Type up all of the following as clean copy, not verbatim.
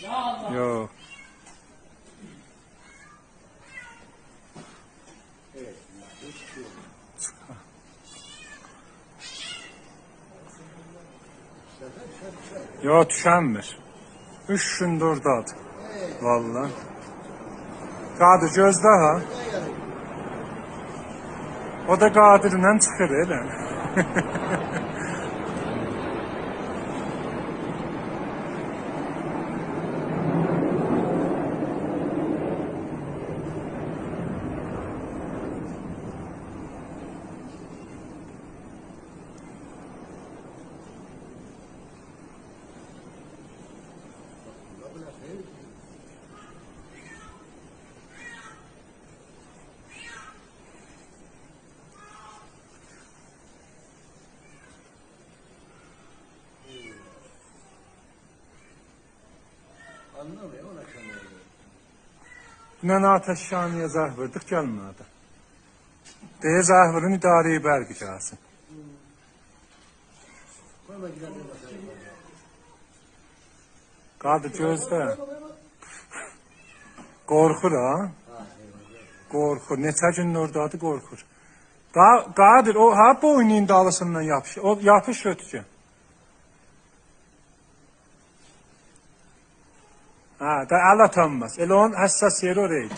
Yok. Yok düşenmir. 3 gündür oradadır. Vallahi. Qadir gözdə ha. O da Qadir'lə çıxır elə. Anlamıyor, ona kanıyor. Buna ateşxanaya zəh vurduq, gəlmədi. Deyə zəh vurun, idarəyə bərqi gəlsin. Koyma gider bir bakalım. Qadir gözdə. Qorxur ha. Qorxur. Neçə gün oradadır, qorxur. Qadir, o ha boynunun dalısından yapış. O yapış ötücü. Ha, da əl atanmaz. Elə onun həssas yeri oraydı.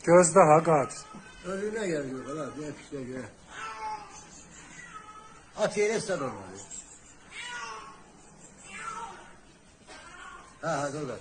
Gözdə ha, Qadir. Önüne geliyor falan, diye pişine göre. At yere sen onu. Ha, hadi o da.